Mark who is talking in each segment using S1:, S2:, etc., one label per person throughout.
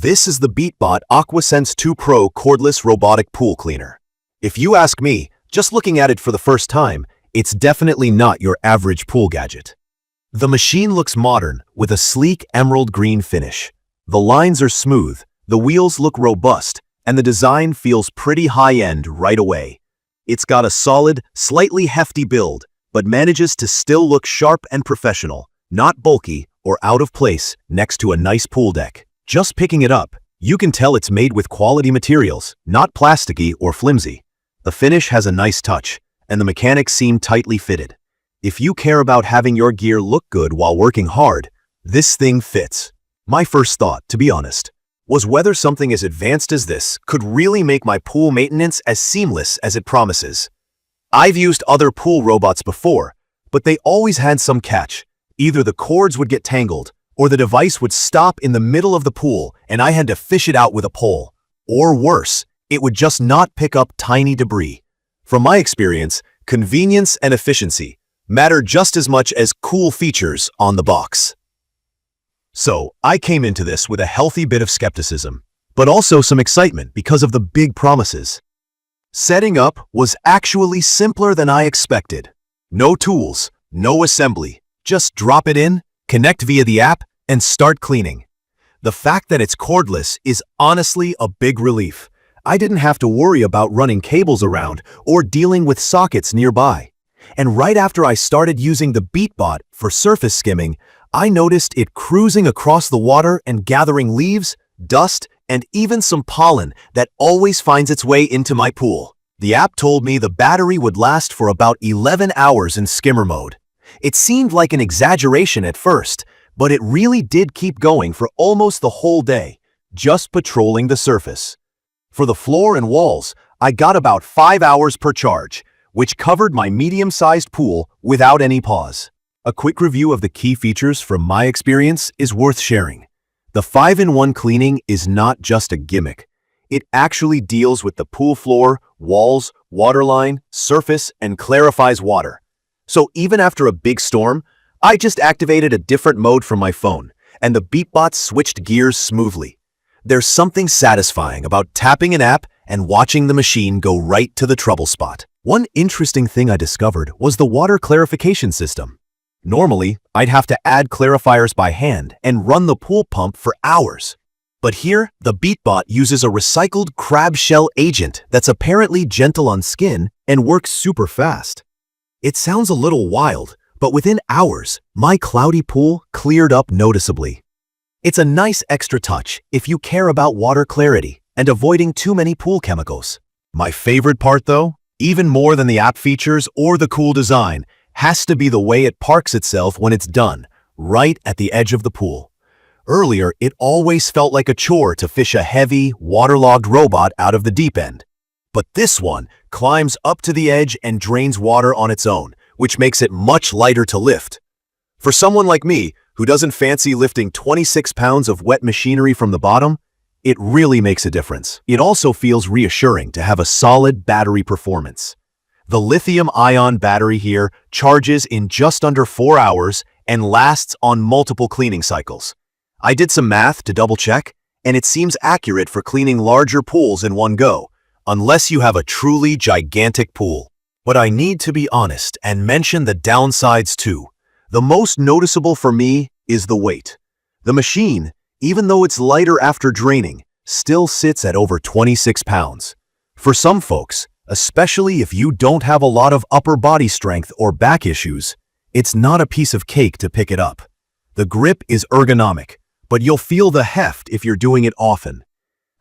S1: This is the Beatbot AquaSense 2 Pro Cordless Robotic Pool Cleaner. If you ask me, just looking at it for the first time, it's definitely not your average pool gadget. The machine looks modern, with a sleek emerald green finish. The lines are smooth, the wheels look robust, and the design feels pretty high-end right away. It's got a solid, slightly hefty build, but manages to still look sharp and professional, not bulky or out of place next to a nice pool deck. Just picking it up, you can tell it's made with quality materials, not plasticky or flimsy. The finish has a nice touch, and the mechanics seem tightly fitted. If you care about having your gear look good while working hard, this thing fits. My first thought, to be honest, was whether something as advanced as this could really make my pool maintenance as seamless as it promises. I've used other pool robots before, but they always had some catch. Either the cords would get tangled, or the device would stop in the middle of the pool and I had to fish it out with a pole. Or worse, it would just not pick up tiny debris. From my experience, convenience and efficiency matter just as much as cool features on the box. So, I came into this with a healthy bit of skepticism, but also some excitement because of the big promises. Setting up was actually simpler than I expected. No tools, no assembly, just drop it in, connect via the app, and start cleaning. The fact that it's cordless is honestly a big relief. I didn't have to worry about running cables around or dealing with sockets nearby. And right after I started using the Beatbot for surface skimming, I noticed it cruising across the water and gathering leaves, dust, and even some pollen that always finds its way into my pool. The app told me the battery would last for about 11 hours in skimmer mode. It seemed like an exaggeration at first, but it really did keep going for almost the whole day, just patrolling the surface. For the floor and walls, I got about 5 hours per charge, which covered my medium-sized pool without any pause. A quick review of the key features from my experience is worth sharing. The 5-in-1 cleaning is not just a gimmick. It actually deals with the pool floor, walls, waterline, surface, and clarifies water. So even after a big storm, I just activated a different mode from my phone, and the Beatbot switched gears smoothly. There's something satisfying about tapping an app and watching the machine go right to the trouble spot. One interesting thing I discovered was the water clarification system. Normally, I'd have to add clarifiers by hand and run the pool pump for hours. But here, the Beatbot uses a recycled crab shell agent that's apparently gentle on skin and works super fast. It sounds a little wild, but within hours, my cloudy pool cleared up noticeably. It's a nice extra touch if you care about water clarity and avoiding too many pool chemicals. My favorite part though, even more than the app features or the cool design, has to be the way it parks itself when it's done, right at the edge of the pool. Earlier, it always felt like a chore to fish a heavy, waterlogged robot out of the deep end. But this one climbs up to the edge and drains water on its own, which makes it much lighter to lift. For someone like me, who doesn't fancy lifting 26 pounds of wet machinery from the bottom, it really makes a difference. It also feels reassuring to have a solid battery performance. The lithium-ion battery here charges in just under 4 hours and lasts on multiple cleaning cycles. I did some math to double-check, and it seems accurate for cleaning larger pools in one go, unless you have a truly gigantic pool. But I need to be honest and mention the downsides too. The most noticeable for me is the weight. The machine, even though it's lighter after draining, still sits at over 26 pounds. For some folks, especially if you don't have a lot of upper body strength or back issues, it's not a piece of cake to pick it up. The grip is ergonomic, but you'll feel the heft if you're doing it often.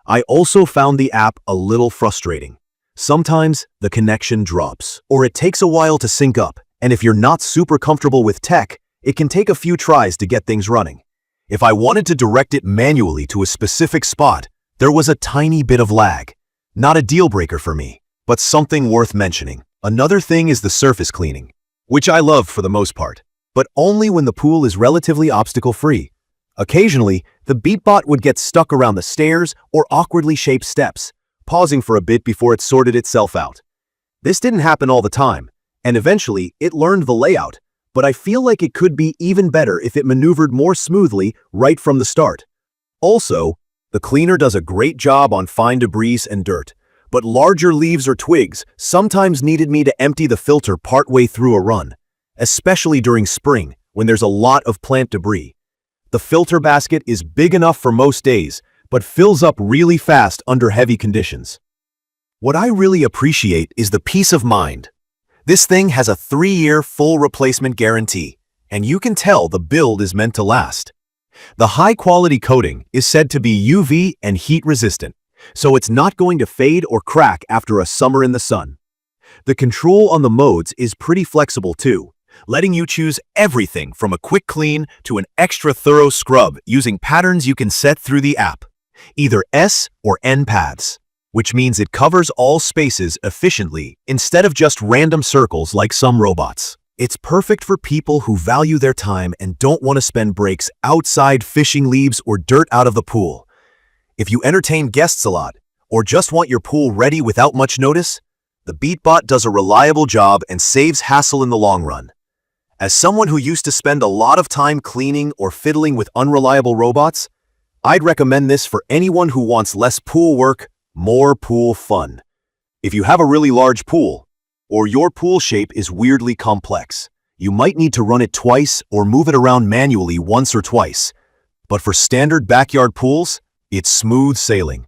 S1: I also found the app a little frustrating. Sometimes the connection drops, or it takes a while to sync up, and if you're not super comfortable with tech, it can take a few tries to get things running. If I wanted to direct it manually to a specific spot, there was a tiny bit of lag. Not a deal breaker for me, but something worth mentioning. Another thing is the surface cleaning, which I love for the most part, but only when the pool is relatively obstacle-free. Occasionally, the Beatbot would get stuck around the stairs or awkwardly shaped steps, pausing for a bit before it sorted itself out. This didn't happen all the time, and eventually it learned the layout, but I feel like it could be even better if it maneuvered more smoothly right from the start. Also, The cleaner does a great job on fine debris and dirt, but larger leaves or twigs sometimes needed me to empty the filter partway through a run, especially during spring when there's a lot of plant debris. The filter basket is big enough for most days, but fills up really fast under heavy conditions. What I really appreciate is the peace of mind. This thing has a 3-year full replacement guarantee, and you can tell the build is meant to last. The high-quality coating is said to be UV and heat-resistant, so it's not going to fade or crack after a summer in the sun. The control on the modes is pretty flexible too, letting you choose everything from a quick clean to an extra thorough scrub using patterns you can set through the app, either S or N paths, which means it covers all spaces efficiently instead of just random circles like some robots. It's perfect for people who value their time and don't want to spend breaks outside fishing leaves or dirt out of the pool. If you entertain guests a lot, or just want your pool ready without much notice, the Beatbot does a reliable job and saves hassle in the long run. As someone who used to spend a lot of time cleaning or fiddling with unreliable robots, I'd recommend this for anyone who wants less pool work, more pool fun. If you have a really large pool, or your pool shape is weirdly complex, you might need to run it twice or move it around manually once or twice. But for standard backyard pools, it's smooth sailing.